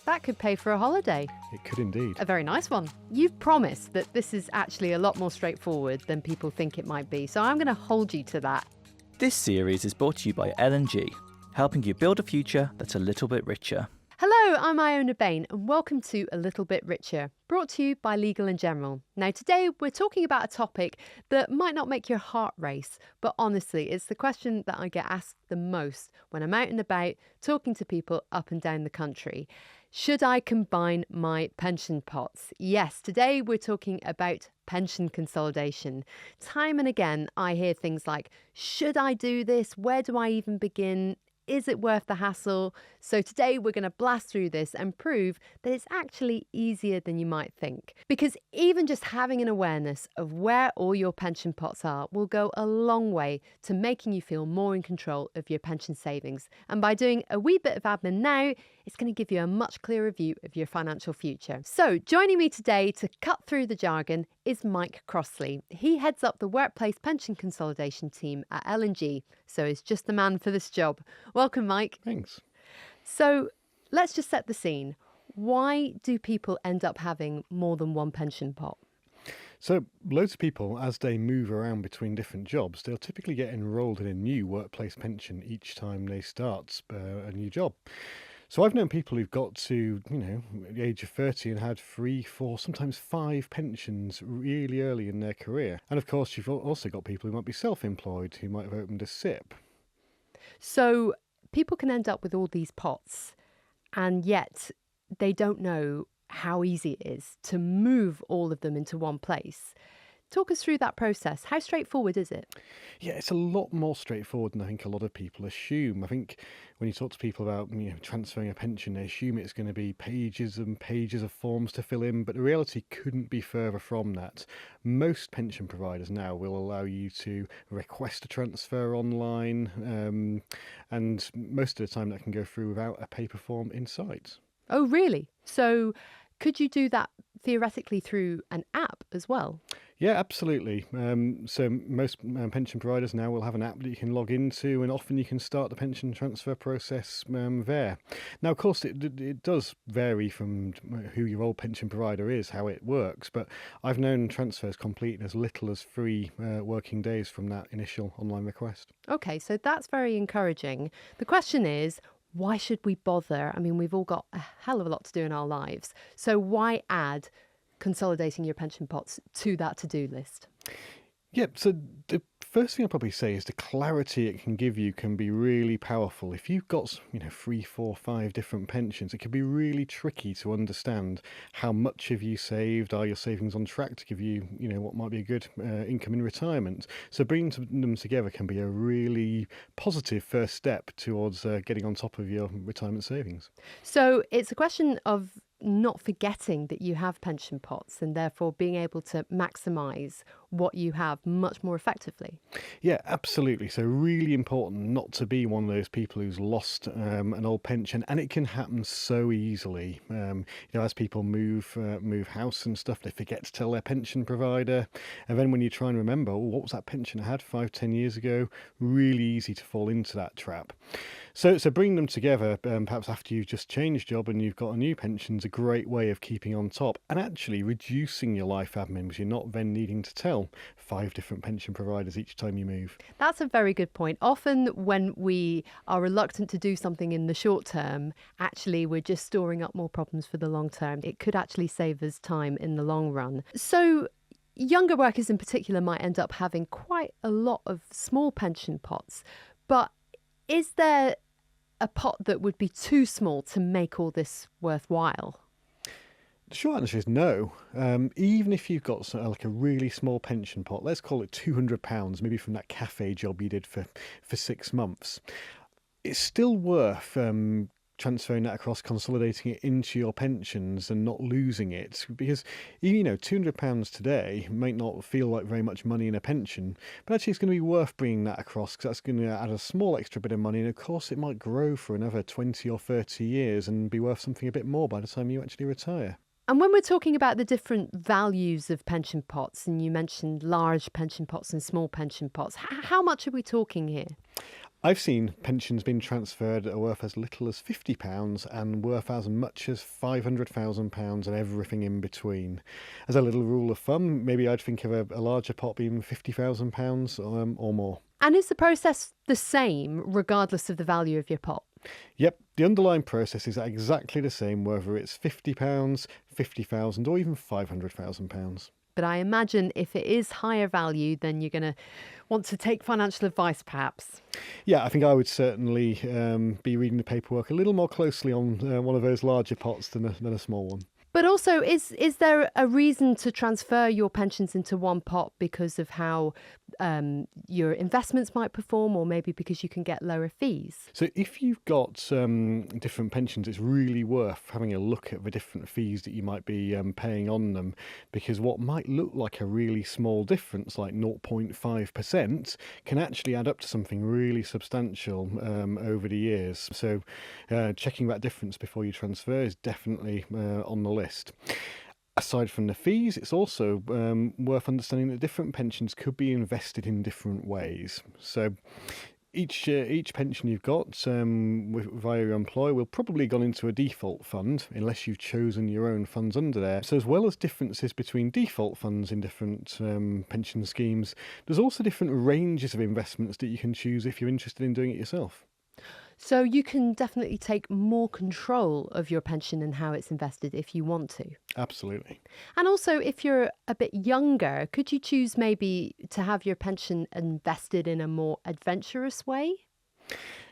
that could pay for a holiday. It could indeed. A very nice one. You've promised that this is actually a lot more straightforward than people think it might be, so I'm going to hold you to that. This series is brought to you by L&G, helping you build a future that's a little bit richer. Hello, I'm Iona Bain and welcome to A Little Bit Richer, brought to you by Legal & General. Now today we're talking about a topic that might not make your heart race, but honestly it's the question that I get asked the most when I'm out and about talking to people up and down the country. Should I combine my pension pots? Yes, today we're talking about pension consolidation. Time and again I hear things like, should I do this? Where do I even begin? Is it worth the hassle? So today we're going to blast through this and prove that it's actually easier than you might think. Because even just having an awareness of where all your pension pots are will go a long way to making you feel more in control of your pension savings. And by doing a wee bit of admin now, it's going to give you a much clearer view of your financial future. So joining me today to cut through the jargon is Mike Crossley. He heads up the Workplace Pension Consolidation team at L&G, so he's just the man for this job. Welcome, Mike. Thanks. So let's just set the scene. Why do people end up having more than one pension pot? So loads of people, as they move around between different jobs, they'll typically get enrolled in a new workplace pension each time they start a new job. So I've known people who've got to, the age of 30 and had 3, 4, sometimes 5 pensions really early in their career. And of course, you've also got people who might be self-employed, who might have opened a SIP. So people can end up with all these pots, and yet they don't know how easy it is to move all of them into one place. Talk us through that process. How straightforward is it? Yeah, it's a lot more straightforward than I think a lot of people assume. I think when you talk to people about transferring a pension, they assume it's going to be pages and pages of forms to fill in, but the reality couldn't be further from that. Most pension providers now will allow you to request a transfer online, and most of the time that can go through without a paper form in sight. Oh, really? So could you do that theoretically through an app as well? Yeah, absolutely. So most pension providers now will have an app that you can log into, and often you can start the pension transfer process there. Now, of course, it does vary from who your old pension provider is, how it works, but I've known transfers complete in as little as 3 working days from that initial online request. Okay, so that's very encouraging. The question is, why should we bother? I mean, we've all got a hell of a lot to do in our lives. So why add consolidating your pension pots to that to-do list? Yeah, so the first thing I'd probably say is the clarity it can give you can be really powerful. If you've got, 3, 4, 5 different pensions, it can be really tricky to understand how much have you saved, are your savings on track to give you, what might be a good income in retirement. So bringing them together can be a really positive first step towards getting on top of your retirement savings. So it's a question of not forgetting that you have pension pots and therefore being able to maximise what you have much more effectively. Yeah, absolutely. So really important not to be one of those people who's lost an old pension, and it can happen so easily. As people move house and stuff, they forget to tell their pension provider, and then when you try and remember, what was that pension I had 5, 10 years ago? Really easy to fall into that trap. So bring them together, perhaps after you've just changed job and you've got a new pension, is a great way of keeping on top and actually reducing your life admin, because you're not then needing to tell 5 different pension providers each time you move. That's a very good point. Often when we are reluctant to do something in the short term, actually we're just storing up more problems for the long term. It could actually save us time in the long run. So younger workers in particular might end up having quite a lot of small pension pots, but is there a pot that would be too small to make all this worthwhile? The short answer is no. Even if you've got like a really small pension pot, let's call it £200, maybe from that cafe job you did for 6 months, it's still worth transferring that across, consolidating it into your pensions and not losing it, because £200 today might not feel like very much money in a pension, but actually it's going to be worth bringing that across, because that's going to add a small extra bit of money, and of course it might grow for another 20 or 30 years and be worth something a bit more by the time you actually retire. And when we're talking about the different values of pension pots, and you mentioned large pension pots and small pension pots, how much are we talking here? I've seen pensions being transferred that are worth as little as £50 and worth as much as £500,000 and everything in between. As a little rule of thumb, maybe I'd think of a larger pot being £50,000 or more. And is the process the same regardless of the value of your pot? Yep, the underlying process is exactly the same whether it's £50, 50,000 or even £500,000. But I imagine if it is higher value, then you're going to want to take financial advice, perhaps. Yeah, I think I would certainly be reading the paperwork a little more closely on one of those larger pots than a small one. But also, is there a reason to transfer your pensions into one pot because of how your investments might perform, or maybe because you can get lower fees? So if you've got different pensions, it's really worth having a look at the different fees that you might be paying on them, because what might look like a really small difference, like 0.5%, can actually add up to something really substantial over the years. So checking that difference before you transfer is definitely on the list. Aside from the fees, it's also worth understanding that different pensions could be invested in different ways. So each pension you've got via your employer will probably gone into a default fund unless you've chosen your own funds under there. So as well as differences between default funds in different pension schemes, there's also different ranges of investments that you can choose if you're interested in doing it yourself. So you can definitely take more control of your pension and how it's invested if you want to. Absolutely. And also, if you're a bit younger, could you choose maybe to have your pension invested in a more adventurous way?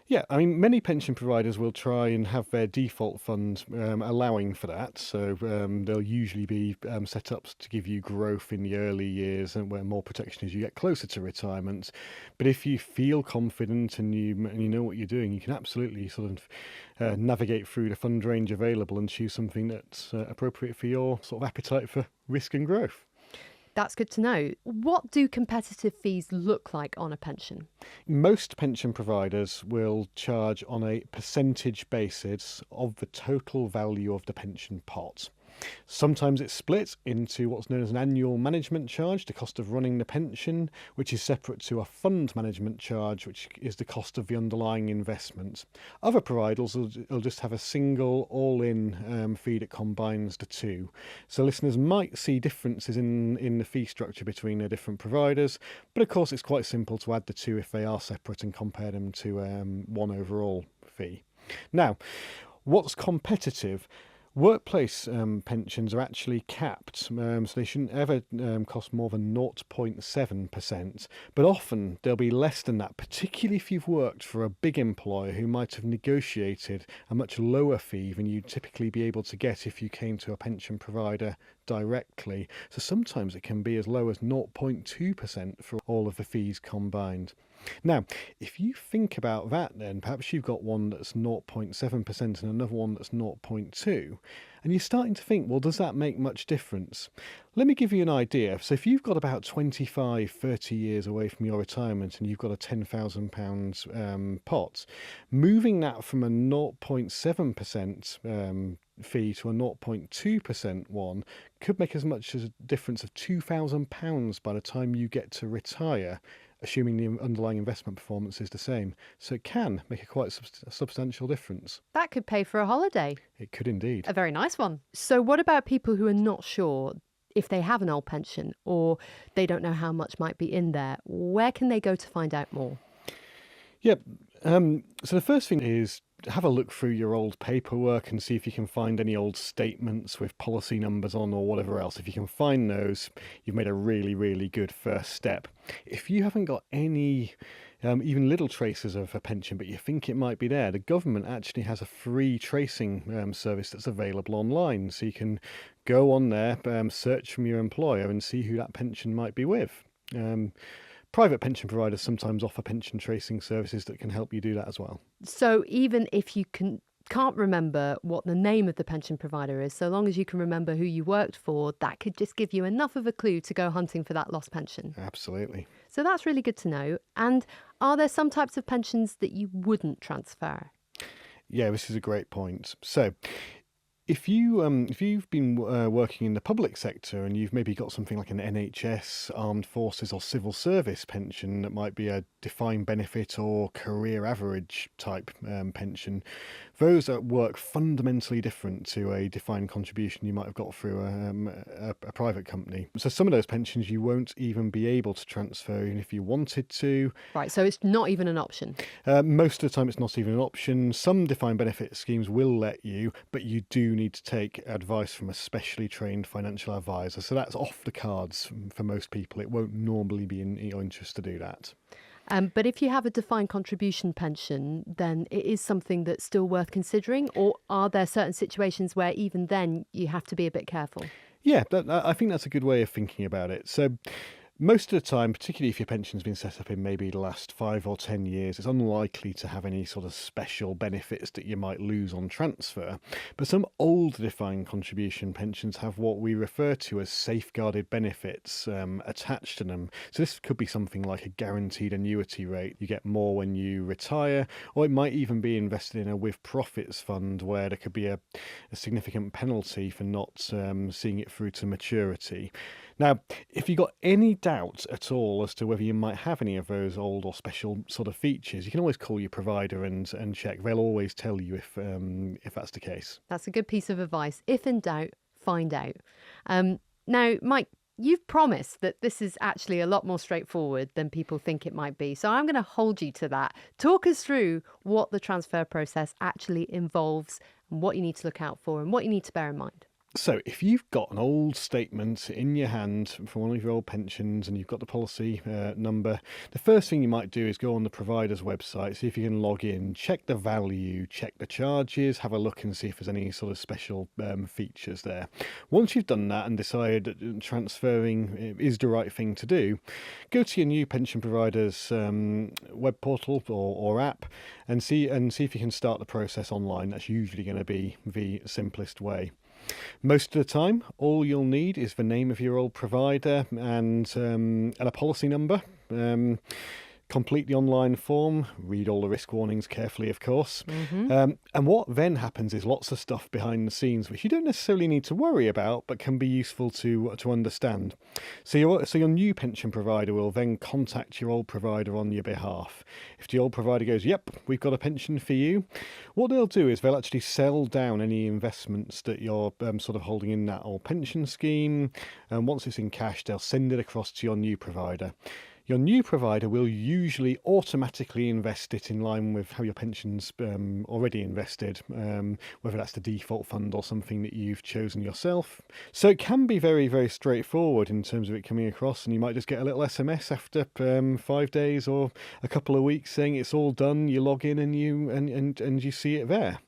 Yeah, I mean, many pension providers will try and have their default fund allowing for that. So they'll usually be set up to give you growth in the early years and where more protection as you get closer to retirement. But if you feel confident and you know what you're doing, you can absolutely sort of navigate through the fund range available and choose something that's appropriate for your sort of appetite for risk and growth. That's good to know. What do competitive fees look like on a pension? Most pension providers will charge on a percentage basis of the total value of the pension pot. Sometimes it's split into what's known as an annual management charge, the cost of running the pension, which is separate to a fund management charge, which is the cost of the underlying investment. Other providers will just have a single all-in fee that combines the two. So listeners might see differences in the fee structure between the different providers, but of course it's quite simple to add the two if they are separate and compare them to one overall fee. Now, what's competitive? Workplace pensions are actually capped, so they shouldn't ever cost more than 0.7%, but often they'll be less than that, particularly if you've worked for a big employer who might have negotiated a much lower fee than you'd typically be able to get if you came to a pension provider directly. So sometimes it can be as low as 0.2% for all of the fees combined. Now, if you think about that, then perhaps you've got one that's 0.7% and another one that's 0.2%, and you're starting to think, well, does that make much difference? Let me give you an idea. So if you've got about 25, 30 years away from your retirement and you've got a £10,000 pot, moving that from a 0.7% fee to a 0.2% one could make as much as a difference of £2,000 by the time you get to retire, assuming the underlying investment performance is the same. So it can make a quite substantial difference. That could pay for a holiday. It could indeed. A very nice one. So what about people who are not sure if they have an old pension or they don't know how much might be in there? Where can they go to find out more? Yep. So the first thing is have a look through your old paperwork and see if you can find any old statements with policy numbers on or whatever else. If you can find those, you've made a really, really good first step. If you haven't got any even little traces of a pension, but you think it might be there, the government actually has a free tracing service that's available online. So you can go on there, search from your employer and see who that pension might be with. Private pension providers sometimes offer pension tracing services that can help you do that as well. So even if you can't remember what the name of the pension provider is, so long as you can remember who you worked for, that could just give you enough of a clue to go hunting for that lost pension. Absolutely. So that's really good to know. And are there some types of pensions that you wouldn't transfer? Yeah, this is a great point. So If you've been working in the public sector and you've maybe got something like an NHS, Armed Forces, or Civil Service pension that might be a defined benefit or career average type pension, those work fundamentally different to a defined contribution you might have got through a private company. So some of those pensions you won't even be able to transfer even if you wanted to. Right, so it's not even an option. Most of the time, it's not even an option. Some defined benefit schemes will let you, but you do need to take advice from a specially trained financial advisor. So that's off the cards for most people. It won't normally be in your interest to do that. But if you have a defined contribution pension, then it is something that's still worth considering, or are there certain situations where even then you have to be a bit careful? Yeah, I think that's a good way of thinking about it. So most of the time, particularly if your pension's been set up in maybe the last 5 or 10 years, it's unlikely to have any sort of special benefits that you might lose on transfer. But some old defined contribution pensions have what we refer to as safeguarded benefits attached to them. So this could be something like a guaranteed annuity rate. You get more when you retire, or it might even be invested in a with profits fund where there could be a significant penalty for not seeing it through to maturity. Now, if you've got any doubt at all as to whether you might have any of those old or special sort of features, you can always call your provider and check. They'll always tell you if that's the case. That's a good piece of advice. If in doubt, find out. Now, Mike, you've promised that this is actually a lot more straightforward than people think it might be. So I'm going to hold you to that. Talk us through what the transfer process actually involves and what you need to look out for and what you need to bear in mind. So if you've got an old statement in your hand from one of your old pensions and you've got the policy number, the first thing you might do is go on the provider's website, see if you can log in, check the value, check the charges, have a look and see if there's any sort of special features there. Once you've done that and decided that transferring is the right thing to do, go to your new pension provider's web portal or app and see if you can start the process online. That's usually going to be the simplest way. Most of the time, all you'll need is the name of your old provider and a policy number. Complete the online form, read all the risk warnings carefully, of course. And what then happens is lots of stuff behind the scenes, which you don't necessarily need to worry about, but can be useful to understand. So your new pension provider will then contact your old provider on your behalf. If the old provider goes, yep, we've got a pension for you, what they'll do is they'll actually sell down any investments that you're sort of holding in that old pension scheme. And once it's in cash, they'll send it across to your new provider. Your new provider will usually automatically invest it in line with how your pension's already invested, whether that's the default fund or something that you've chosen yourself. So it can be very, very straightforward in terms of it coming across, and you might just get a little SMS after 5 days or a couple of weeks saying it's all done. You log in and you see it there.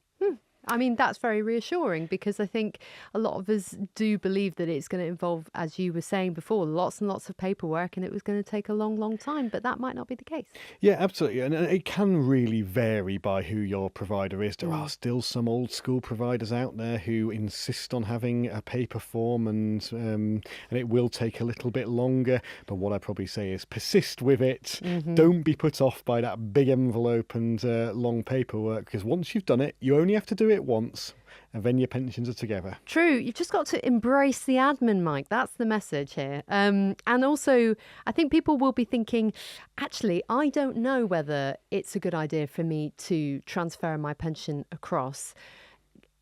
I mean, that's very reassuring because I think a lot of us do believe that it's going to involve, as you were saying before, lots and lots of paperwork and it was going to take a long, long time, but that might not be the case. Yeah, absolutely. And it can really vary by who your provider is. There are still some old school providers out there who insist on having a paper form and it will take a little bit longer. But what I'd probably say is persist with it. Don't be put off by that big envelope and long paperwork, because once you've done it, you only have to do it once and then your pensions are together. True. You've just got to embrace the admin, Mike. That's the message here. And also, I think people will be thinking, actually, I don't know whether it's a good idea for me to transfer my pension across.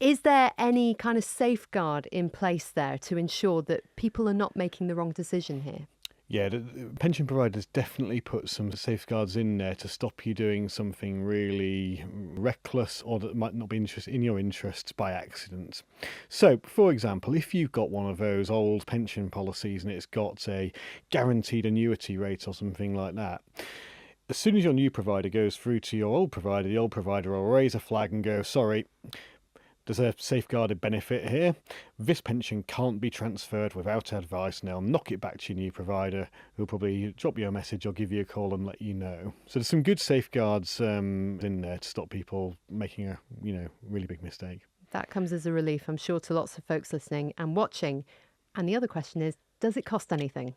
Is there any kind of safeguard in place there to ensure that people are not making the wrong decision here? Yeah, the pension providers definitely put some safeguards in there to stop you doing something really reckless or that might not be in your interests by accident. So, for example, if you've got one of those old pension policies and it's got a guaranteed annuity rate or something like that, as soon as your new provider goes through to your old provider, the old provider will raise a flag and go, sorry, there's a safeguarded benefit here. This pension can't be transferred without advice. Now knock it back to your new provider, who'll probably drop you a message or give you a call and let you know. So there's some good safeguards in there to stop people making a really big mistake. That comes as a relief, I'm sure, to lots of folks listening and watching. And the other question is, does it cost anything?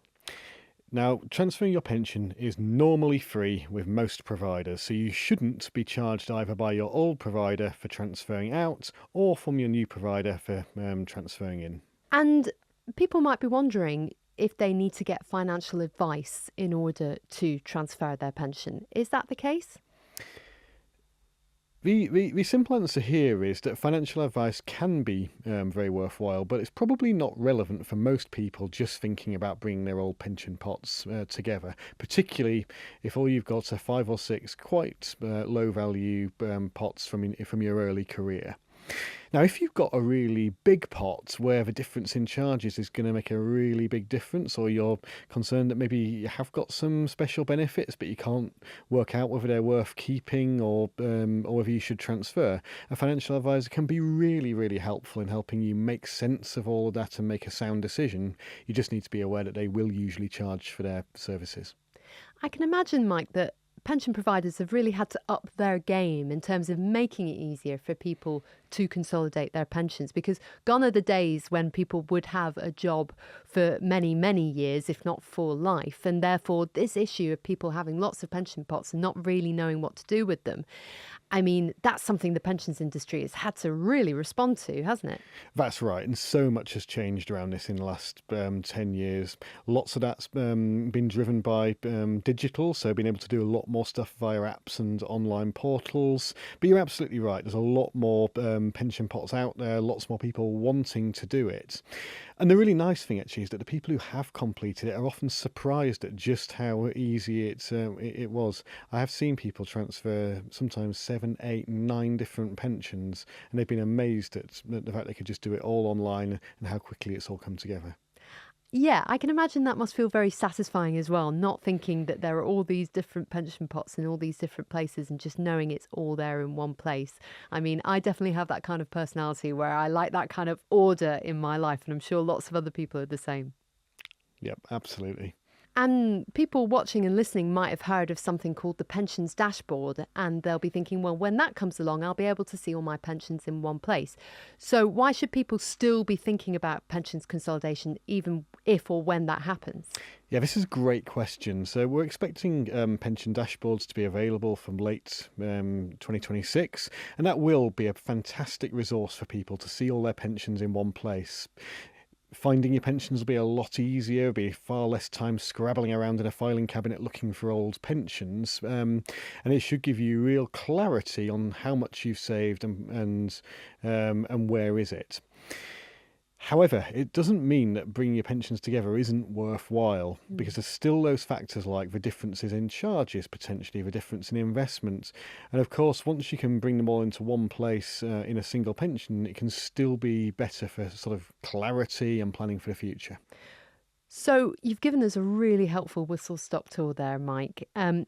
Now, transferring your pension is normally free with most providers, so you shouldn't be charged either by your old provider for transferring out or from your new provider for transferring in. And people might be wondering if they need to get financial advice in order to transfer their pension. Is that the case? The simple answer here is that financial advice can be very worthwhile, but it's probably not relevant for most people just thinking about bringing their old pension pots together, particularly if all you've got are 5 or 6 quite low value pots from your early career. Now, if you've got a really big pot where the difference in charges is going to make a really big difference, or you're concerned that maybe you have got some special benefits but you can't work out whether they're worth keeping or whether you should transfer, a financial advisor can be really, really helpful in helping you make sense of all of that and make a sound decision. You just need to be aware that they will usually charge for their services. I can imagine, Mike, that pension providers have really had to up their game in terms of making it easier for people to consolidate their pensions, because gone are the days when people would have a job for many, many years, if not for life. And therefore, this issue of people having lots of pension pots and not really knowing what to do with them, I mean, that's something the pensions industry has had to really respond to, hasn't it? That's right, and so much has changed around this in the last 10 years. Lots of that's been driven by digital, so being able to do a lot more stuff via apps and online portals. But you're absolutely right, there's a lot more pension pots out there, lots more people wanting to do it. And the really nice thing actually is that the people who have completed it are often surprised at just how easy it was. I have seen people transfer sometimes 7, 8, 9 different pensions, and they've been amazed at the fact they could just do it all online and how quickly it's all come together. Yeah, I can imagine that must feel very satisfying as well, not thinking that there are all these different pension pots in all these different places and just knowing it's all there in one place. I mean, I definitely have that kind of personality where I like that kind of order in my life, and I'm sure lots of other people are the same. Yep, absolutely. And people watching and listening might have heard of something called the pensions dashboard, and they'll be thinking, well, when that comes along, I'll be able to see all my pensions in one place. So why should people still be thinking about pensions consolidation, even if or when that happens? Yeah, this is a great question. So we're expecting pension dashboards to be available from late 2026, and that will be a fantastic resource for people to see all their pensions in one place. Finding your pensions will be a lot easier, there'll be far less time scrabbling around in a filing cabinet looking for old pensions, and it should give you real clarity on how much you've saved and where is it. However, it doesn't mean that bringing your pensions together isn't worthwhile, because there's still those factors like the differences in charges, potentially the difference in investments. And of course, once you can bring them all into one place in a single pension, it can still be better for sort of clarity and planning for the future. So you've given us a really helpful whistle-stop tour there, Mike. I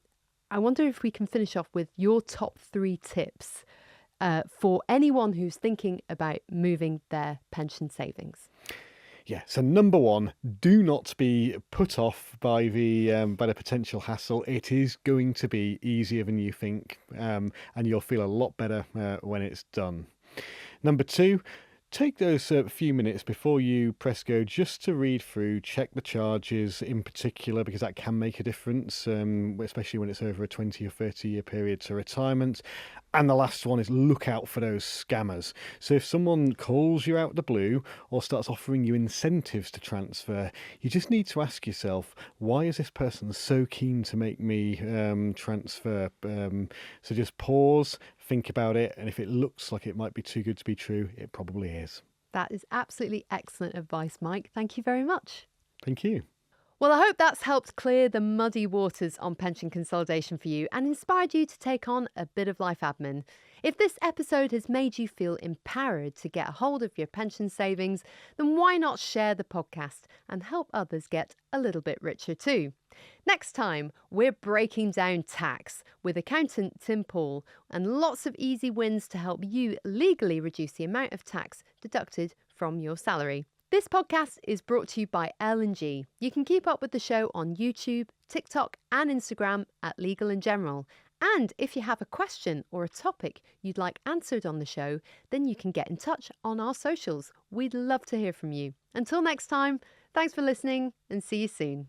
wonder if we can finish off with your top 3 tips for anyone who's thinking about moving their pension savings. Yeah, so number 1, do not be put off by the potential hassle. It is going to be easier than you think, and you'll feel a lot better when it's done. Number 2, take those few minutes before you press go just to read through, check the charges in particular, because that can make a difference, especially when it's over a 20 or 30 year period to retirement. And the last one is look out for those scammers. So if someone calls you out the blue or starts offering you incentives to transfer, you just need to ask yourself, why is this person so keen to make me transfer? So just pause, think about it, and if it looks like it might be too good to be true, it probably is. That is absolutely excellent advice, Mike. Thank you very much. Thank you. Well, I hope that's helped clear the muddy waters on pension consolidation for you and inspired you to take on a bit of life admin. If this episode has made you feel empowered to get a hold of your pension savings, then why not share the podcast and help others get a little bit richer too? Next time, we're breaking down tax with accountant Tim Paul and lots of easy wins to help you legally reduce the amount of tax deducted from your salary. This podcast is brought to you by L&G. You can keep up with the show on YouTube, TikTok and Instagram at Legal and General. And if you have a question or a topic you'd like answered on the show, then you can get in touch on our socials. We'd love to hear from you. Until next time, thanks for listening and see you soon.